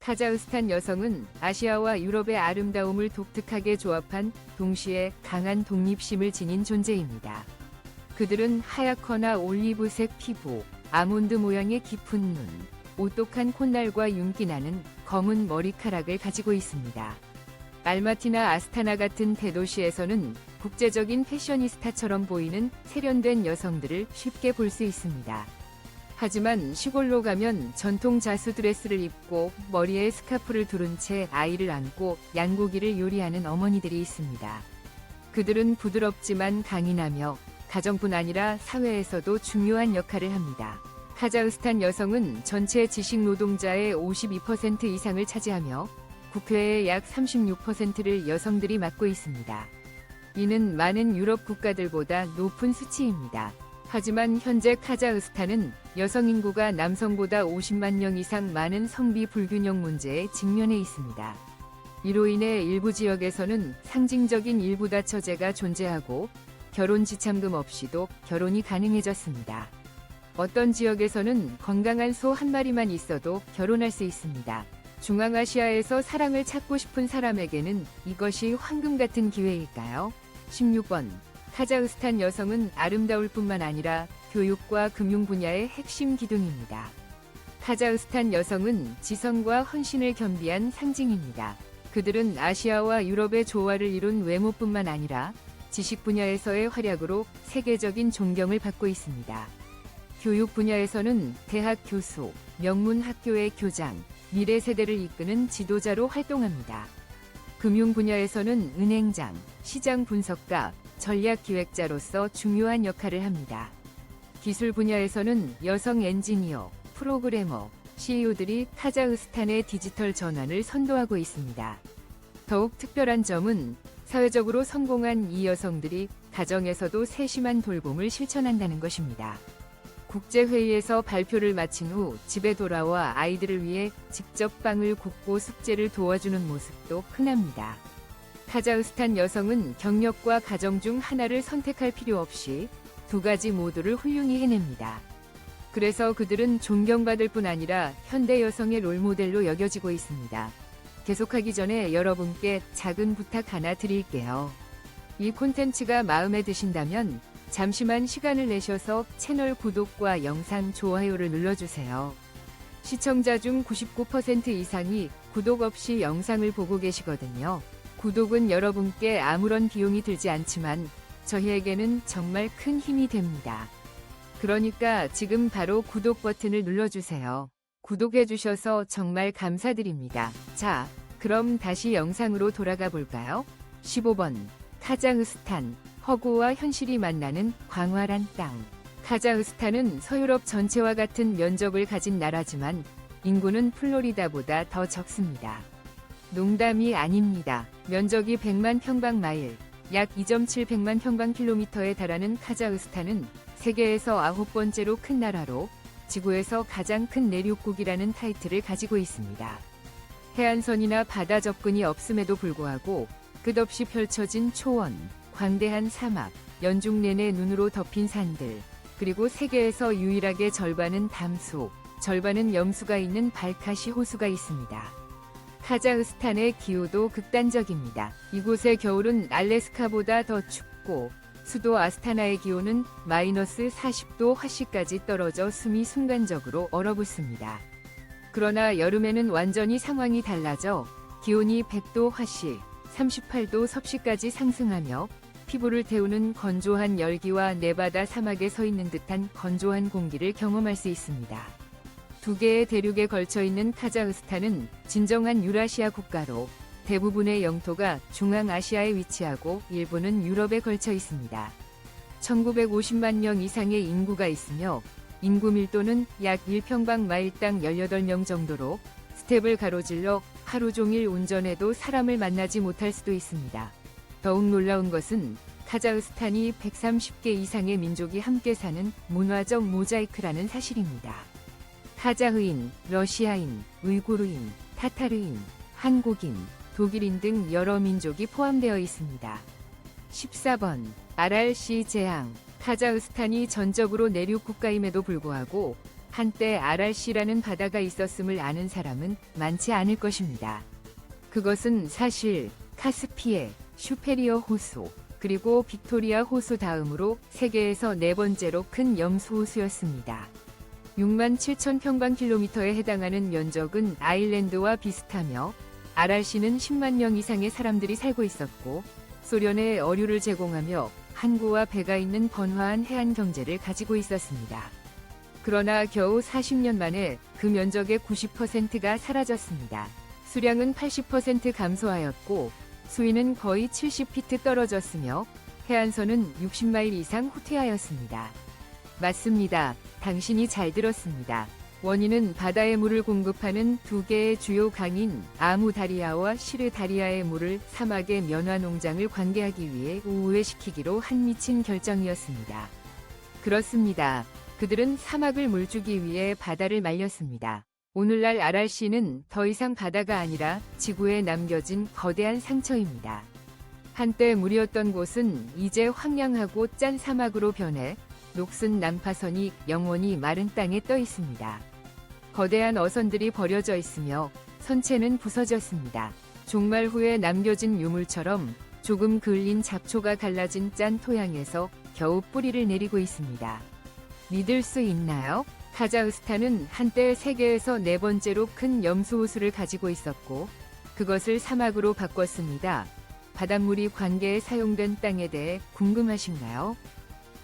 카자흐스탄 여성은 아시아와 유럽의 아름다움을 독특하게 조합한 동시에 강한 독립심을 지닌 존재입니다. 그들은 하얗거나 올리브색 피부, 아몬드 모양의 깊은 눈, 오똑한 콧날과 윤기나는 검은 머리카락을 가지고 있습니다. 알마티나 아스타나 같은 대도시에서는 국제적인 패셔니스타처럼 보이는 세련된 여성들을 쉽게 볼 수 있습니다. 하지만 시골로 가면 전통 자수 드레스를 입고 머리에 스카프를 두른 채 아이를 안고 양고기를 요리하는 어머니들이 있습니다. 그들은 부드럽지만 강인하며 가정뿐 아니라 사회에서도 중요한 역할을 합니다. 카자흐스탄 여성은 전체 지식 노동자의 52% 이상을 차지하며 국회의 약 36%를 여성들이 맡고 있습니다. 이는 많은 유럽 국가들보다 높은 수치입니다. 하지만 현재 카자흐스탄은 여성 인구가 남성보다 50만 명 이상 많은 성비 불균형 문제에 직면해 있습니다. 이로 인해 일부 지역에서는 상징적인 일부다 처제가 존재하고 결혼 지참금 없이도 결혼이 가능해졌습니다. 어떤 지역에서는 건강한 소 한 마리만 있어도 결혼할 수 있습니다. 중앙아시아에서 사랑을 찾고 싶은 사람에게는 이것이 황금 같은 기회일까요? 16번. 카자흐스탄 여성은 아름다울 뿐만 아니라 교육과 금융 분야의 핵심 기둥입니다. 카자흐스탄 여성은 지성과 헌신을 겸비한 상징입니다. 그들은 아시아와 유럽의 조화를 이룬 외모뿐만 아니라 지식 분야에서의 활약으로 세계적인 존경을 받고 있습니다. 교육 분야에서는 대학 교수, 명문 학교의 교장, 미래 세대를 이끄는 지도자로 활동합니다. 금융 분야에서는 은행장, 시장 분석가, 전략 기획자로서 중요한 역할을 합니다. 기술 분야에서는 여성 엔지니어, 프로그래머, CEO들이 카자흐스탄의 디지털 전환을 선도하고 있습니다. 더욱 특별한 점은 사회적으로 성공한 이 여성들이 가정에서도 세심한 돌봄을 실천한다는 것입니다. 국제회의에서 발표를 마친 후 집에 돌아와 아이들을 위해 직접 빵을 굽고 숙제를 도와주는 모습도 흔합니다. 카자흐스탄 여성은 경력과 가정 중 하나를 선택할 필요 없이 두 가지 모두를 훌륭히 해냅니다. 그래서 그들은 존경받을 뿐 아니라 현대 여성의 롤모델로 여겨지고 있습니다. 계속하기 전에 여러분께 작은 부탁 하나 드릴게요. 이 콘텐츠가 마음에 드신다면 잠시만 시간을 내셔서 채널 구독과 영상 좋아요를 눌러주세요. 시청자 중 99% 이상이 구독 없이 영상을 보고 계시거든요. 구독은 여러분께 아무런 비용이 들지 않지만 저희에게는 정말 큰 힘이 됩니다. 그러니까 지금 바로 구독 버튼을 눌러주세요. 구독해주셔서 정말 감사드립니다. 자, 그럼 다시 영상으로 돌아가 볼까요? 15번. 카자흐스탄, 허구와 현실이 만나는 광활한 땅. 카자흐스탄은 서유럽 전체와 같은 면적을 가진 나라지만 인구는 플로리다보다 더 적습니다. 농담이 아닙니다. 면적이 100만 평방마일, 약 2.700만 평방킬로미터에 달하는 카자흐스탄은 세계에서 9번째로 큰 나라로 지구에서 가장 큰 내륙국이라는 타이틀을 가지고 있습니다. 해안선이나 바다 접근이 없음에도 불구하고 끝없이 펼쳐진 초원, 광대한 사막, 연중 내내 눈으로 덮인 산들, 그리고 세계에서 유일하게 절반은 담수, 절반은 염수가 있는 발카시 호수가 있습니다. 카자흐스탄의 기후도 극단적입니다. 이곳의 겨울은 알래스카보다 더 춥고 수도 아스타나의 기온은 마이너스 40도 화씨까지 떨어져 숨이 순간적으로 얼어붙습니다. 그러나 여름에는 완전히 상황이 달라져 기온이 100도 화씨, 38도 섭씨까지 상승하며 피부를 태우는 건조한 열기와 네바다 사막에 서 있는 듯한 건조한 공기를 경험할 수 있습니다. 두 개의 대륙에 걸쳐 있는 카자흐스탄은 진정한 유라시아 국가로 대부분의 영토가 중앙아시아에 위치하고 일부는 유럽에 걸쳐 있습니다. 1950만 명 이상의 인구가 있으며 인구 밀도는 약 1평방마일당 18명 정도로 스텝을 가로질러 하루 종일 운전해도 사람을 만나지 못할 수도 있습니다. 더욱 놀라운 것은 카자흐스탄이 130개 이상의 민족이 함께 사는 문화적 모자이크라는 사실입니다. 카자흐인, 러시아인, 우이구르인, 타타르인, 한국인, 독일인 등 여러 민족이 포함되어 있습니다. 14번. 아랄시 재앙. 카자흐스탄이 전적으로 내륙 국가임에도 불구하고 한때 RRC라는 바다가 있었음을 아는 사람은 많지 않을 것입니다. 그것은 사실 카스피해, 슈페리어 호수, 그리고 빅토리아 호수 다음으로 세계에서 네 번째로 큰 염수 호수였습니다. 6만 7천 평방킬로미터에 해당하는 면적은 아일랜드와 비슷하며 RRC는 10만 명 이상의 사람들이 살고 있었고 소련에 어류를 제공하며 항구와 배가 있는 번화한 해안 경제를 가지고 있었습니다. 그러나 겨우 40년 만에 그 면적의 90%가 사라졌습니다. 수량은 80% 감소하였고 수위는 거의 70피트 떨어졌으며 해안선은 60마일 이상 후퇴하였습니다. 맞습니다. 당신이 잘 들었습니다. 원인은 바다의 물을 공급하는 두 개의 주요 강인 아무다리아와 시르다리아의 물을 사막의 면화 농장을 관계하기 위해 우회시키기로 한 미친 결정이었습니다. 그렇습니다. 그들은 사막을 물주기 위해 바다를 말렸습니다. 오늘날 RRC는 더 이상 바다가 아니라 지구에 남겨진 거대한 상처입니다. 한때 물이었던 곳은 이제 황량하고 짠 사막으로 변해 녹슨 난파선이 영원히 마른 땅에 떠 있습니다. 거대한 어선들이 버려져 있으며 선체는 부서졌습니다. 종말 후에 남겨진 유물처럼 조금 그을린 잡초가 갈라진 짠 토양에서 겨우 뿌리를 내리고 있습니다. 믿을 수 있나요? 카자흐스탄은 한때 세계에서 네 번째로 큰 염수호수를 가지고 있었고 그것을 사막으로 바꿨습니다. 바닷물이 관계에 사용된 땅에 대해 궁금하신가요?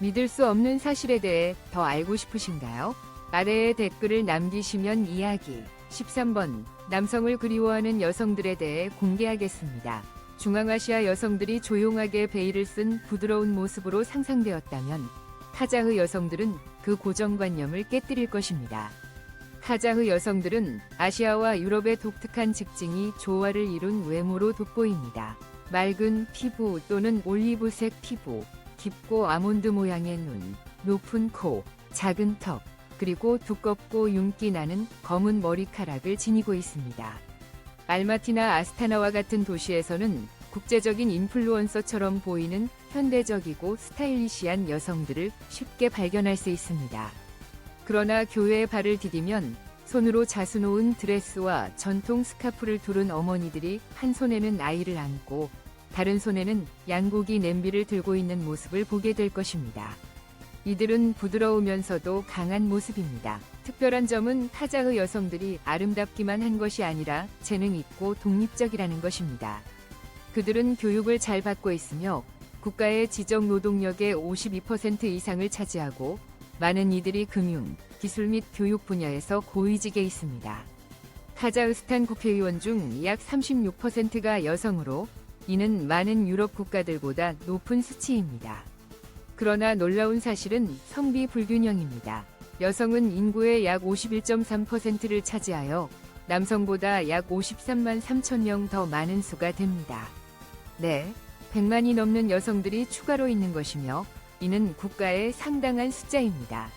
믿을 수 없는 사실에 대해 더 알고 싶으신가요? 아래에 댓글을 남기시면 이야기 13번 남성을 그리워하는 여성들에 대해 공개하겠습니다. 중앙아시아 여성들이 조용하게 베일을 쓴 부드러운 모습으로 상상되었다면 카자흐 여성들은 그 고정관념을 깨뜨릴 것입니다. 카자흐 여성들은 아시아와 유럽의 독특한 직징이 조화를 이룬 외모로 돋보입니다. 맑은 피부 또는 올리브색 피부, 깊고 아몬드 모양의 눈, 높은 코, 작은 턱, 그리고 두껍고 윤기 나는 검은 머리카락을 지니고 있습니다. 알마티나 아스타나와 같은 도시에서는 국제적인 인플루언서처럼 보이는 현대적이고 스타일리시한 여성들을 쉽게 발견할 수 있습니다. 그러나 교회에 발을 디디면 손으로 자수 놓은 드레스와 전통 스카프를 두른 어머니들이 한 손에는 아이를 안고 다른 손에는 양고기 냄비를 들고 있는 모습을 보게 될 것입니다. 이들은 부드러우면서도 강한 모습입니다. 특별한 점은 카자흐 여성들이 아름답기만 한 것이 아니라 재능 있고 독립적이라는 것입니다. 그들은 교육을 잘 받고 있으며 국가의 지적 노동력의 52% 이상을 차지하고 많은 이들이 금융, 기술 및 교육 분야에서 고위직에 있습니다. 카자흐스탄 국회의원 중 약 36%가 여성으로 이는 많은 유럽 국가들보다 높은 수치입니다. 그러나 놀라운 사실은 성비 불균형입니다. 여성은 인구의 약 51.3%를 차지하여 남성보다 약 53만 3천 명 더 많은 수가 됩니다. 네, 100만이 넘는 여성들이 추가로 있는 것이며 이는 국가의 상당한 숫자입니다.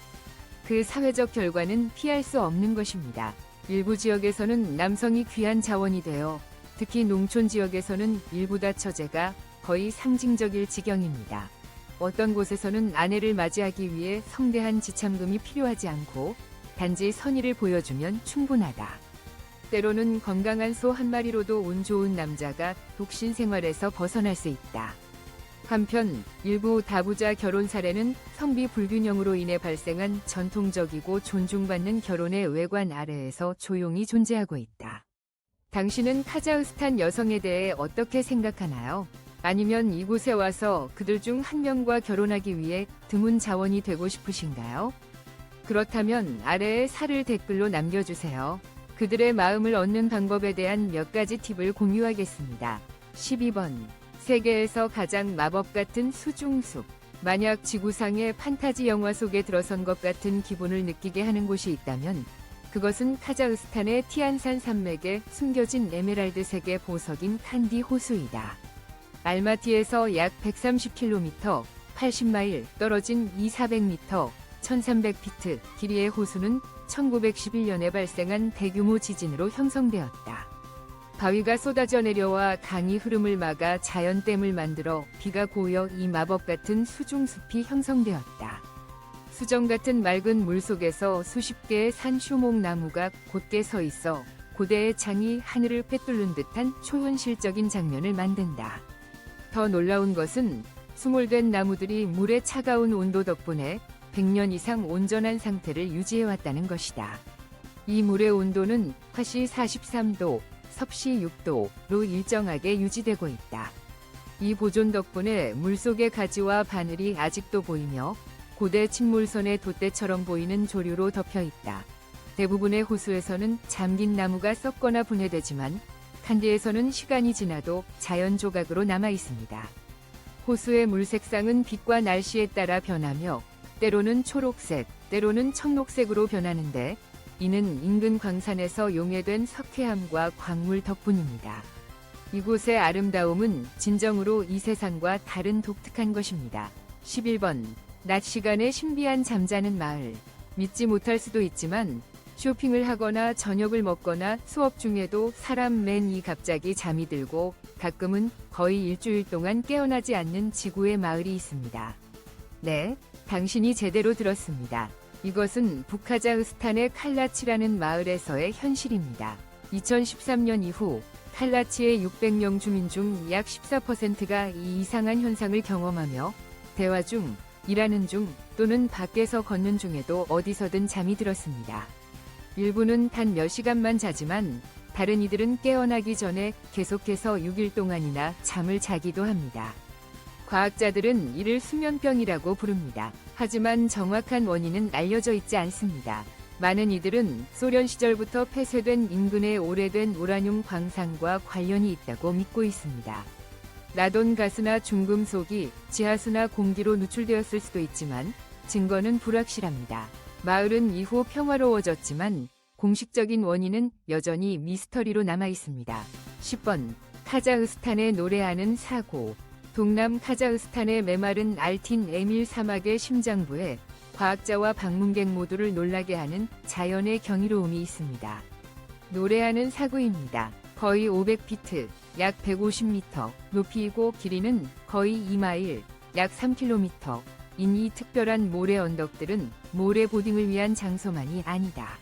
그 사회적 결과는 피할 수 없는 것입니다. 일부 지역에서는 남성이 귀한 자원이 되어 특히 농촌 지역에서는 일부 다처제가 거의 상징적일 지경입니다. 어떤 곳에서는 아내를 맞이하기 위해 성대한 지참금이 필요하지 않고 단지 선의를 보여주면 충분하다. 때로는 건강한 소 한 마리로도 운 좋은 남자가 독신 생활에서 벗어날 수 있다. 한편 일부 다부자 결혼 사례는 성비 불균형으로 인해 발생한 전통적이고 존중받는 결혼의 외관 아래에서 조용히 존재하고 있다. 당신은 카자흐스탄 여성에 대해 어떻게 생각하나요? 아니면 이곳에 와서 그들 중 한 명과 결혼하기 위해 드문 자원이 되고 싶으신가요? 그렇다면 아래에 살을 댓글로 남겨주세요. 그들의 마음을 얻는 방법에 대한 몇 가지 팁을 공유하겠습니다. 12번. 세계에서 가장 마법 같은 수중숲. 만약 지구상의 판타지 영화 속에 들어선 것 같은 기분을 느끼게 하는 곳이 있다면 그것은 카자흐스탄의 티안산 산맥에 숨겨진 에메랄드색의 보석인 칸디 호수이다. 알마티에서 약 130km, 80마일 떨어진 2,400m, 1,300피트 길이의 호수는 1911년에 발생한 대규모 지진으로 형성되었다. 바위가 쏟아져 내려와 강이 흐름을 막아 자연댐을 만들어 비가 고여 이 마법 같은 수중숲이 형성되었다. 수정 같은 맑은 물속에서 수십 개의 산슈목나무가 곧게 서 있어 고대의 창이 하늘을 꿰뚫는 듯한 초현실적인 장면을 만든다. 더 놀라운 것은 수몰된 나무들이 물의 차가운 온도 덕분에 100년 이상 온전한 상태를 유지해왔다는 것이다. 이 물의 온도는 화씨 43도, 섭씨 6도로 일정하게 유지되고 있다. 이 보존 덕분에 물속의 가지와 바늘이 아직도 보이며 고대 침몰선의 돛대처럼 보이는 조류로 덮여 있다. 대부분의 호수에서는 잠긴 나무가 썩거나 분해되지만 칸디에서는 시간이 지나도 자연 조각으로 남아 있습니다. 호수의 물 색상은 빛과 날씨에 따라 변하며 때로는 초록색, 때로는 청록색으로 변하는데 이는 인근 광산에서 용해된 석회암과 광물 덕분입니다. 이곳의 아름다움은 진정으로 이 세상과 다른 독특한 것입니다. 11번. 낮 시간에 신비한 잠자는 마을. 믿지 못할 수도 있지만 쇼핑을 하거나 저녁을 먹거나 수업 중에도 사람 맨이 갑자기 잠이 들고 가끔은 거의 일주일 동안 깨어나지 않는 지구의 마을이 있습니다. 네, 당신이 제대로 들었습니다. 이것은 북카자흐스탄의 칼라치라는 마을에서의 현실입니다. 2013년 이후 칼라치의 600명 주민 중 약 14%가 이 이상한 현상을 경험하며 대화 중, 일하는 중 또는 밖에서 걷는 중에도 어디서든 잠이 들었습니다. 일부는 단 몇 시간만 자지만 다른 이들은 깨어나기 전에 계속해서 6일 동안이나 잠을 자기도 합니다. 과학자들은 이를 수면병이라고 부릅니다. 하지만 정확한 원인은 알려져 있지 않습니다. 많은 이들은 소련 시절부터 폐쇄된 인근의 오래된 우라늄 광산과 관련이 있다고 믿고 있습니다. 라돈 가스나 중금속이 지하수나 공기로 누출되었을 수도 있지만 증거는 불확실합니다. 마을은 이후 평화로워졌지만 공식적인 원인은 여전히 미스터리로 남아 있습니다. 10번. 카자흐스탄에 노래하는 사고. 동남 카자흐스탄의 메마른 알틴 에밀 사막의 심장부에 과학자와 방문객 모두를 놀라게 하는 자연의 경이로움이 있습니다. 노래하는 사고입니다. 거의 500피트, 약 150m, 높이이고 길이는 거의 2마일, 약 3km. 이 특별한 모래 언덕들은 모래 보딩을 위한 장소만이 아니다.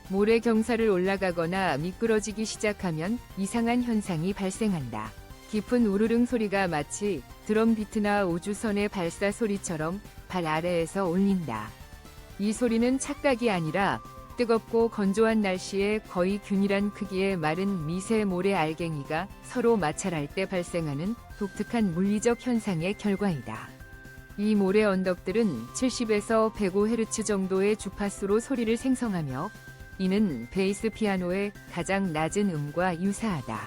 모래 경사를 올라가거나 미끄러지기 시작하면 이상한 현상이 발생한다. 깊은 우르릉 소리가 마치 드럼 비트나 우주선의 발사 소리처럼 발 아래에서 울린다. 이 소리는 착각이 아니라 뜨겁고 건조한 날씨에 거의 균일한 크기의 마른 미세 모래 알갱이가 서로 마찰할 때 발생하는 독특한 물리적 현상의 결과이다. 이 모래 언덕들은 70에서 105Hz 정도의 주파수로 소리를 생성하며 이는 베이스 피아노의 가장 낮은 음과 유사하다.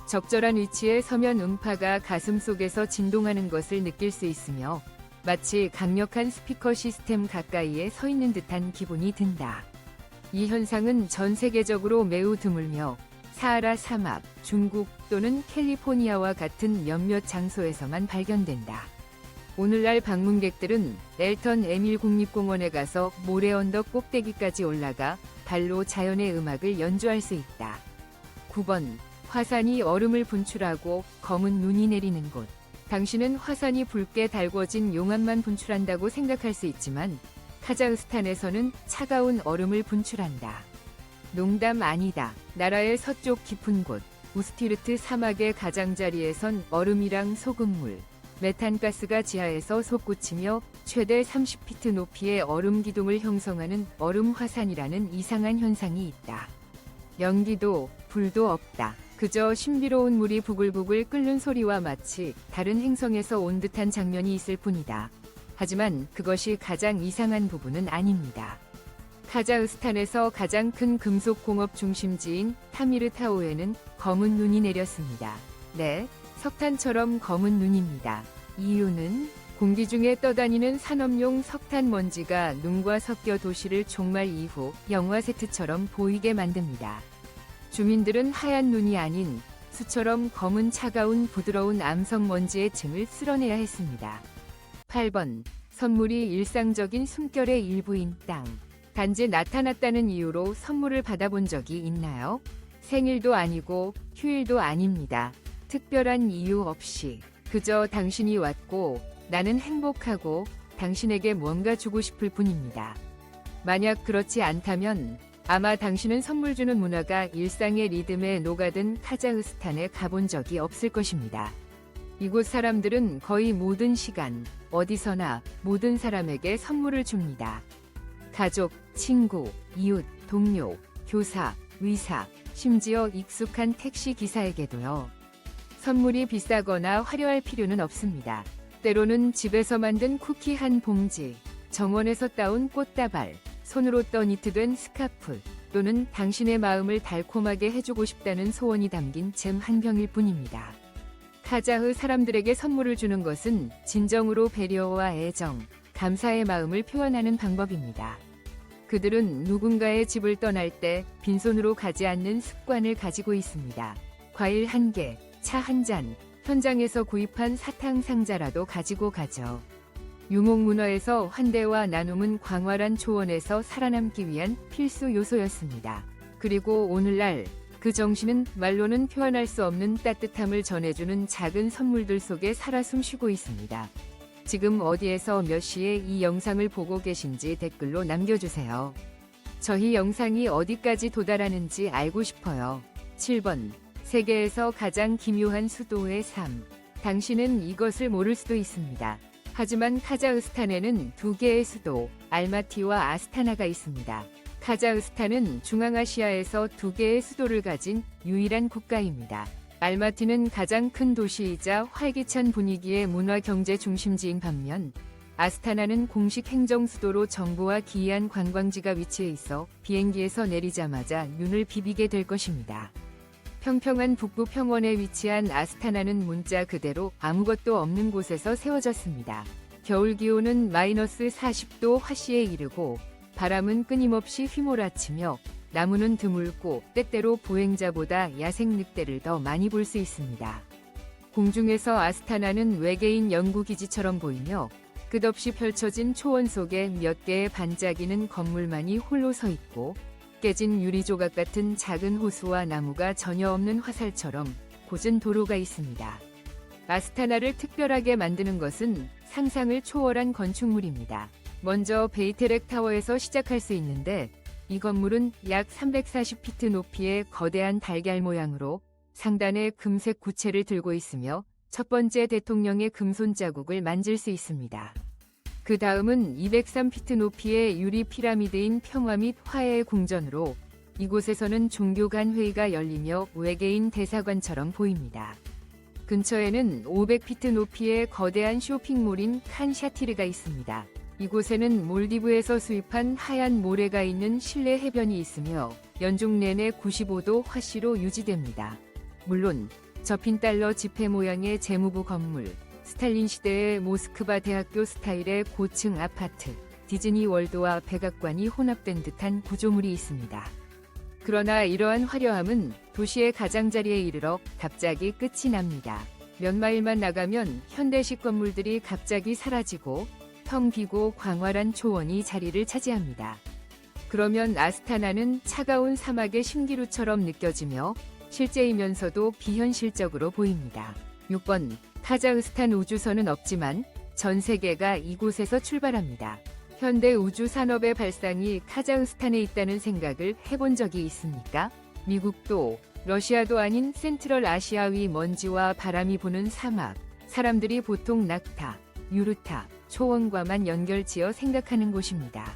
적절한 위치에 서면 음파가 가슴 속에서 진동하는 것을 느낄 수 있으며 마치 강력한 스피커 시스템 가까이에 서 있는 듯한 기분이 든다. 이 현상은 전 세계적으로 매우 드물며 사하라 사막, 중국 또는 캘리포니아와 같은 몇몇 장소에서만 발견된다. 오늘날 방문객들은 엘턴 에밀 국립공원에 가서 모래 언덕 꼭대기까지 올라가 발로 자연의 음악을 연주할 수 있다. 9번. 화산이 얼음을 분출하고 검은 눈이 내리는 곳. 당신은 화산이 붉게 달궈진 용암만 분출한다고 생각할 수 있지만 카자흐스탄에서는 차가운 얼음을 분출한다. 농담 아니다. 나라의 서쪽 깊은 곳 우스티르트 사막의 가장자리에선 얼음이랑 소금물, 메탄가스가 지하에서 솟구치며 최대 30피트 높이의 얼음 기둥을 형성하는 얼음 화산이라는 이상한 현상이 있다. 연기도 불도 없다. 그저 신비로운 물이 부글부글 끓는 소리와 마치 다른 행성에서 온 듯한 장면이 있을 뿐이다. 하지만 그것이 가장 이상한 부분은 아닙니다. 카자흐스탄에서 가장 큰 금속 공업 중심지인 타미르타오에는 검은 눈이 내렸습니다. 네, 석탄처럼 검은 눈입니다. 이유는 공기 중에 떠다니는 산업용 석탄 먼지가 눈과 섞여 도시를 종말 이후 영화 세트처럼 보이게 만듭니다. 주민들은 하얀 눈이 아닌 수처럼 검은 차가운 부드러운 암석 먼지의 층을 쓸어내야 했습니다. 8번. 선물이 일상적인 숨결의 일부인 땅. 단지 나타났다는 이유로 선물을 받아본 적이 있나요? 생일도 아니고 휴일도 아닙니다. 특별한 이유 없이 그저 당신이 왔고 나는 행복하고 당신에게 뭔가 주고 싶을 뿐입니다. 만약 그렇지 않다면 아마 당신은 선물 주는 문화가 일상의 리듬에 녹아든 카자흐스탄에 가본 적이 없을 것입니다. 이곳 사람들은 거의 모든 시간, 어디서나 모든 사람에게 선물을 줍니다. 가족, 친구, 이웃, 동료, 교사, 의사, 심지어 익숙한 택시 기사에게도요. 선물이 비싸거나 화려할 필요는 없습니다. 때로는 집에서 만든 쿠키 한 봉지, 정원에서 따온 꽃다발, 손으로 떠 니트된 스카프, 또는 당신의 마음을 달콤하게 해주고 싶다는 소원이 담긴 잼 한 병일 뿐입니다. 카자흐 사람들에게 선물을 주는 것은 진정으로 배려와 애정, 감사의 마음을 표현하는 방법입니다. 그들은 누군가의 집을 떠날 때 빈손으로 가지 않는 습관을 가지고 있습니다. 과일 한 개, 차 한 잔, 현장에서 구입한 사탕 상자라도 가지고 가죠. 유목 문화에서 환대와 나눔은 광활한 초원에서 살아남기 위한 필수 요소였습니다. 그리고 오늘날 그 정신은 말로는 표현할 수 없는 따뜻함을 전해주는 작은 선물들 속에 살아 숨쉬고 있습니다. 지금 어디에서 몇 시에 이 영상을 보고 계신지 댓글로 남겨주세요. 저희 영상이 어디까지 도달하는지 알고 싶어요. 7번. 세계에서 가장 기묘한 수도의 삶. 당신은 이것을 모를 수도 있습니다. 하지만 카자흐스탄에는 두 개의 수도, 알마티와 아스타나가 있습니다. 카자흐스탄은 중앙아시아에서 두 개의 수도를 가진 유일한 국가입니다. 알마티는 가장 큰 도시이자 활기찬 분위기의 문화 경제 중심지인 반면 아스타나는 공식 행정 수도로 정부와 기이한 관광지가 위치해 있어 비행기에서 내리자마자 눈을 비비게 될 것입니다. 평평한 북부 평원에 위치한 아스타나는 문자 그대로 아무것도 없는 곳에서 세워졌습니다. 겨울 기온은 마이너스 40도 화씨에 이르고 바람은 끊임없이 휘몰아치며 나무는 드물고 때때로 보행자보다 야생 늑대를 더 많이 볼 수 있습니다. 공중에서 아스타나는 외계인 연구기지처럼 보이며 끝없이 펼쳐진 초원 속에 몇 개의 반짝이는 건물만이 홀로 서 있고 깨진 유리조각 같은 작은 호수와 나무가 전혀 없는 화살처럼 곧은 도로가 있습니다. 아스타나를 특별하게 만드는 것은 상상을 초월한 건축물입니다. 먼저 베이테렉 타워에서 시작할 수 있는데 이 건물은 약 340피트 높이의 거대한 달걀 모양으로 상단에 금색 구체를 들고 있으며 첫 번째 대통령의 금손 자국을 만질 수 있습니다. 그 다음은 203피트 높이의 유리 피라미드인 평화 및 화해의 궁전으로 이곳에서는 종교 간 회의가 열리며 외계인 대사관처럼 보입니다. 근처에는 500피트 높이의 거대한 쇼핑몰인 칸 샤티르가 있습니다. 이곳에는 몰디브에서 수입한 하얀 모래가 있는 실내 해변이 있으며 연중 내내 95도 화씨로 유지됩니다. 물론 접힌 달러 지폐 모양의 재무부 건물, 스탈린 시대의 모스크바 대학교 스타일의 고층 아파트, 디즈니 월드와 백악관이 혼합된 듯한 구조물이 있습니다. 그러나 이러한 화려함은 도시의 가장자리에 이르러 갑자기 끝이 납니다. 몇 마일만 나가면 현대식 건물들이 갑자기 사라지고 텅 비고 광활한 초원이 자리를 차지합니다. 그러면 아스타나는 차가운 사막의 신기루처럼 느껴지며 실제이면서도 비현실적으로 보입니다. 6번. 카자흐스탄 우주선은 없지만 전 세계가 이곳에서 출발합니다. 현대 우주 산업의 발상이 카자흐스탄에 있다는 생각을 해본 적이 있습니까? 미국도 러시아도 아닌 센트럴 아시아 위 먼지와 바람이 부는 사막, 사람들이 보통 낙타, 유르타, 초원과만 연결지어 생각하는 곳입니다.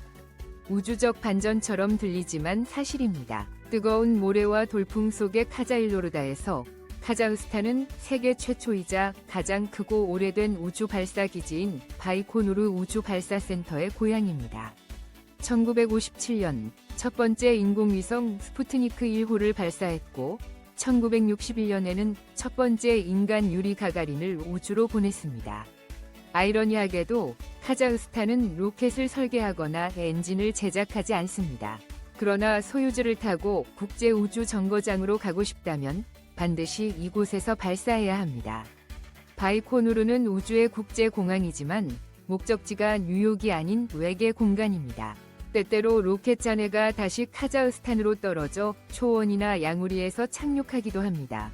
우주적 반전처럼 들리지만 사실입니다. 뜨거운 모래와 돌풍 속의 카자일노르다에서 카자흐스탄은 세계 최초이자 가장 크고 오래된 우주 발사 기지인 바이코누르 우주 발사 센터의 고향입니다. 1957년 첫 번째 인공위성 스푸트니크 1호를 발사했고 1961년에는 첫 번째 인간 유리 가가린을 우주로 보냈습니다. 아이러니하게도 카자흐스탄은 로켓을 설계하거나 엔진을 제작하지 않습니다. 그러나 소유주를 타고 국제 우주 정거장으로 가고 싶다면 반드시 이곳에서 발사해야 합니다. 바이코누르는 우주의 국제공항이지만 목적지가 뉴욕이 아닌 외계 공간입니다. 때때로 로켓 잔해가 다시 카자흐스탄으로 떨어져 초원이나 양우리에서 착륙하기도 합니다.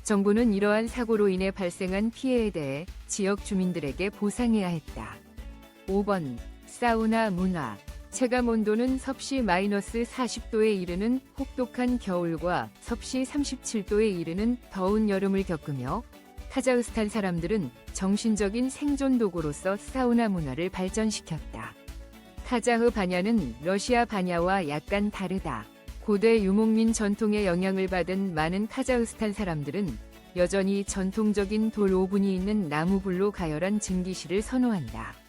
정부는 이러한 사고로 인해 발생한 피해에 대해 지역 주민들에게 보상해야 했다. 5번 사우나 문화. 체감 온도는 섭씨 마이너스 40도에 이르는 혹독한 겨울과 섭씨 37도에 이르는 더운 여름을 겪으며 카자흐스탄 사람들은 정신적인 생존 도구로서 사우나 문화를 발전시켰다. 카자흐 바냐는 러시아 바냐와 약간 다르다. 고대 유목민 전통의 영향을 받은 많은 카자흐스탄 사람들은 여전히 전통적인 돌 오븐이 있는 나무불로 가열한 증기실을 선호한다.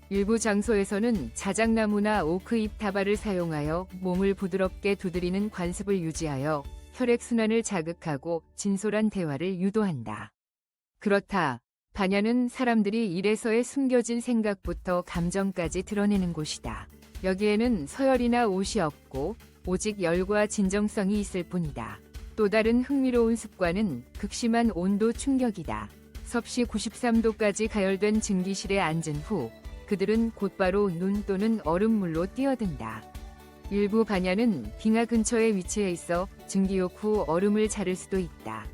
일부 장소에서는 자작나무나 오크잎 다발을 사용하여 몸을 부드럽게 두드리는 관습을 유지하여 혈액순환을 자극하고 진솔한 대화를 유도한다. 그렇다. 바냐는 사람들이 일에서의 숨겨진 생각부터 감정까지 드러내는 곳이다. 여기에는 서열이나 옷이 없고 오직 열과 진정성이 있을 뿐이다. 또 다른 흥미로운 습관은 극심한 온도 충격이다. 섭씨 93도까지 가열된 증기실에 앉은 후 그들은 곧바로 눈 또는 얼음물로 뛰어든다. 일부 바냐는 빙하 근처에 위치해 있어 증기욕 후 얼음을 자를 수도 있다.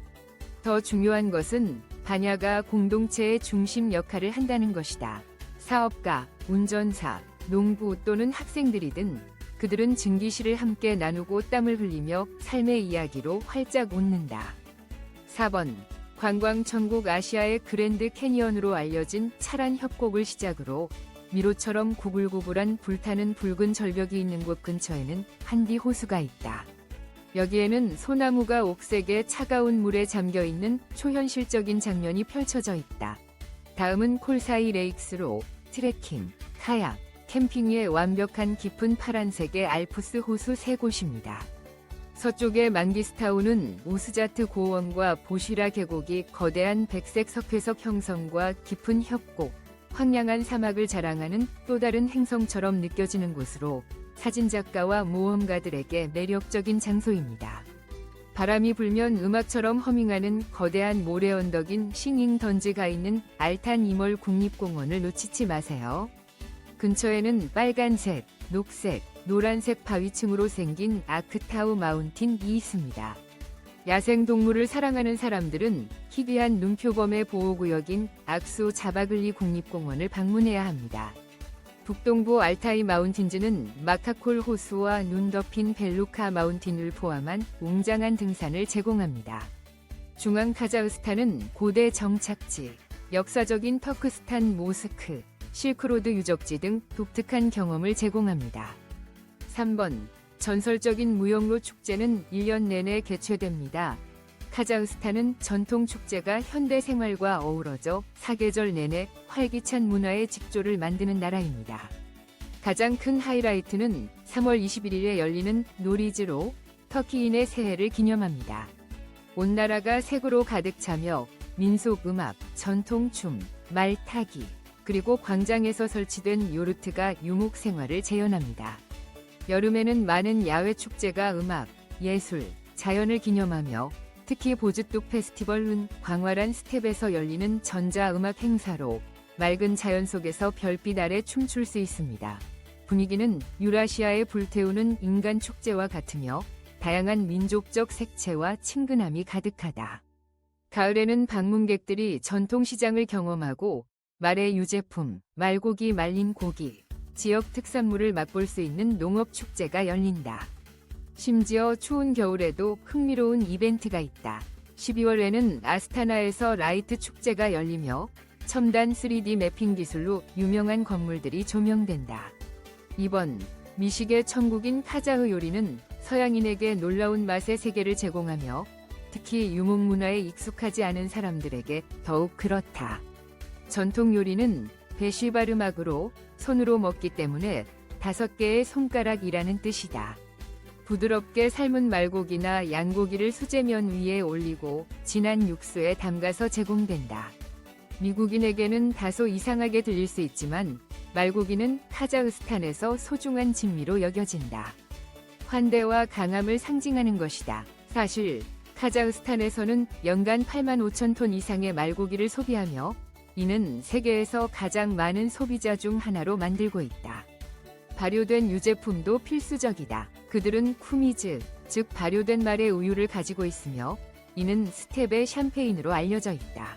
더 중요한 것은 바냐가 공동체의 중심 역할을 한다는 것이다. 사업가, 운전사, 농부 또는 학생들이든 그들은 증기실을 함께 나누고 땀을 흘리며 삶의 이야기로 활짝 웃는다. 4번 관광 천국 아시아의 그랜드 캐니언으로 알려진 차란 협곡을 시작으로 미로처럼 구불구불한 불타는 붉은 절벽이 있는 곳 근처에는 한디 호수가 있다. 여기에는 소나무가 옥색의 차가운 물에 잠겨있는 초현실적인 장면이 펼쳐져 있다. 다음은 콜사이 레이크스로 트레킹, 카약, 캠핑 위에 완벽한 깊은 파란색의 알프스 호수 세 곳입니다. 서쪽의 만기스타우는 우스자트 고원과 보시라 계곡이 거대한 백색 석회석 형성과 깊은 협곡, 황량한 사막을 자랑하는 또 다른 행성처럼 느껴지는 곳으로 사진작가와 모험가들에게 매력적인 장소입니다. 바람이 불면 음악처럼 허밍하는 거대한 모래 언덕인 싱잉던즈가 있는 알탄 이멀 국립공원을 놓치지 마세요. 근처에는 빨간색, 녹색, 노란색 바위층으로 생긴 아크타우 마운틴이 있습니다. 야생동물을 사랑하는 사람들은 희귀한 눈표범의 보호구역인 악수 자바글리 국립공원을 방문해야 합니다. 북동부 알타이 마운틴즈는 마카콜 호수와 눈 덮인 벨루카 마운틴을 포함한 웅장한 등산을 제공합니다. 중앙 카자흐스탄은 고대 정착지, 역사적인 터크스탄 모스크, 실크로드 유적지 등 독특한 경험을 제공합니다. 3번 전설적인 무역로 축제는 1년 내내 개최됩니다. 카자흐스탄은 전통 축제가 현대 생활과 어우러져 사계절 내내 활기찬 문화의 직조를 만드는 나라입니다. 가장 큰 하이라이트는 3월 21일에 열리는 노리즈로 터키인의 새해를 기념합니다. 온 나라가 색으로 가득 차며 민속 음악, 전통 춤, 말 타기, 그리고 광장에서 설치된 요르트가 유목 생활을 재현합니다. 여름에는 많은 야외 축제가 음악, 예술, 자연을 기념하며 특히 보즈뚝 페스티벌은 광활한 스텝에서 열리는 전자음악 행사로 맑은 자연 속에서 별빛 아래 춤출 수 있습니다. 분위기는 유라시아의 불태우는 인간 축제와 같으며 다양한 민족적 색채와 친근함이 가득하다. 가을에는 방문객들이 전통시장을 경험하고 말의 유제품, 말고기 말린 고기, 지역 특산물을 맛볼 수 있는 농업축제가 열린다. 심지어 추운 겨울에도 흥미로운 이벤트가 있다. 12월에는 아스타나에서 라이트 축제가 열리며 첨단 3D 매핑 기술로 유명한 건물들이 조명된다. 2번 미식의 천국인 카자흐 요리는 서양인에게 놀라운 맛의 세계를 제공하며 특히 유목 문화에 익숙하지 않은 사람들에게 더욱 그렇다. 전통 요리는 베쉬바르막으로 손으로 먹기 때문에 5개의 손가락이라는 뜻이다. 부드럽게 삶은 말고기나 양고기를 수제면 위에 올리고 진한 육수에 담가서 제공된다. 미국인에게는 다소 이상하게 들릴 수 있지만 말고기는 카자흐스탄에서 소중한 진미로 여겨진다. 환대와 강함을 상징하는 것이다. 사실 카자흐스탄에서는 연간 8만 5천 톤 이상의 말고기를 소비하며 이는 세계에서 가장 많은 소비자 중 하나로 만들고 있다. 발효된 유제품도 필수적이다. 그들은 쿠미즈, 즉 발효된 말의 우유를 가지고 있으며 이는 스텝의 샴페인으로 알려져 있다.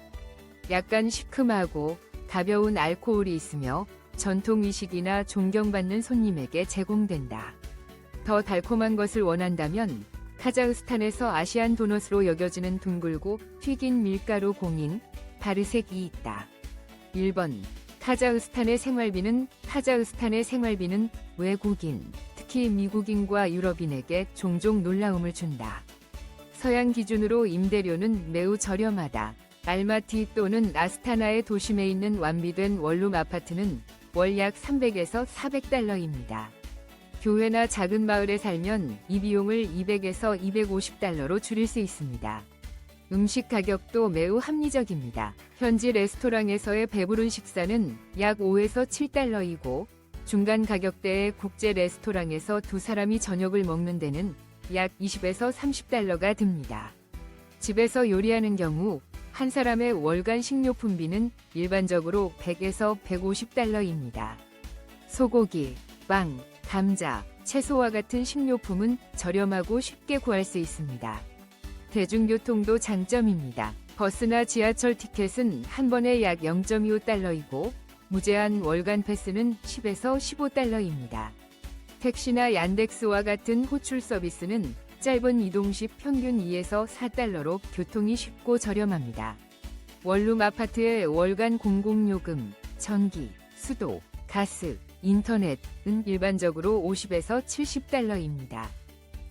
약간 시큼하고 가벼운 알코올이 있으며 전통의식이나 존경받는 손님에게 제공된다. 더 달콤한 것을 원한다면 카자흐스탄에서 아시안 도넛으로 여겨지는 둥글고 튀긴 밀가루 공인 바르색이 있다. 1번 카자흐스탄의 생활비는 외국인, 특히 미국인과 유럽인에게 종종 놀라움을 준다. 서양 기준으로 임대료는 매우 저렴하다. 알마티 또는 아스타나의 도심에 있는 완비된 원룸 아파트는 월 약 300에서 400달러입니다. 교회나 작은 마을에 살면 이 비용을 200에서 250달러로 줄일 수 있습니다. 음식 가격도 매우 합리적입니다. 현지 레스토랑에서의 배부른 식사는 약 5에서 7달러이고 중간 가격대의 국제 레스토랑에서 두 사람이 저녁을 먹는 데는 약 20에서 30달러가 듭니다. 집에서 요리하는 경우 한 사람의 월간 식료품비는 일반적으로 100에서 150달러입니다. 소고기, 빵, 감자, 채소와 같은 식료품은 저렴하고 쉽게 구할 수 있습니다. 대중교통도 장점입니다. 버스나 지하철 티켓은 한 번에 약 0.25달러이고 무제한 월간 패스는 10에서 15달러입니다. 택시나 얀덱스와 같은 호출 서비스는 짧은 이동 시 평균 2에서 4달러로 교통이 쉽고 저렴합니다. 원룸 아파트의 월간 공공요금, 전기, 수도, 가스, 인터넷은 일반적으로 50에서 70달러입니다.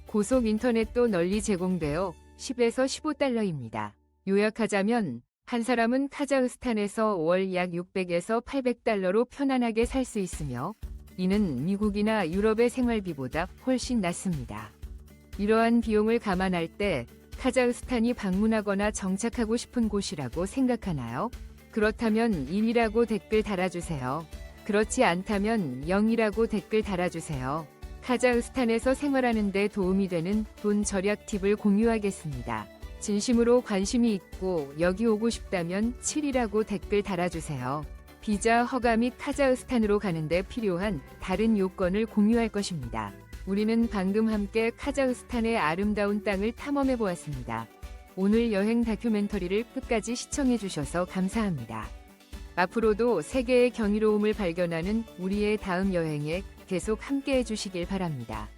고속 인터넷도 널리 제공되어 10에서 15달러입니다. 요약하자면 한 사람은 카자흐스탄에서 월 약 600에서 800달러로 편안하게 살 수 있으며 이는 미국이나 유럽의 생활비보다 훨씬 낮습니다. 이러한 비용을 감안할 때 카자흐스탄이 방문하거나 정착하고 싶은 곳이라고 생각하나요? 그렇다면 1이라고 댓글 달아주세요. 그렇지 않다면 0이라고 댓글 달아주세요. 카자흐스탄에서 생활하는 데 도움이 되는 돈 절약 팁을 공유하겠습니다. 진심으로 관심이 있고 여기 오고 싶다면 7이라고 댓글 달아주세요. 비자 허가 및 카자흐스탄으로 가는데 필요한 다른 요건을 공유할 것입니다. 우리는 방금 함께 카자흐스탄의 아름다운 땅을 탐험해 보았습니다. 오늘 여행 다큐멘터리를 끝까지 시청해 주셔서 감사합니다. 앞으로도 세계의 경이로움을 발견하는 우리의 다음 여행에 계속 함께 해주시길 바랍니다.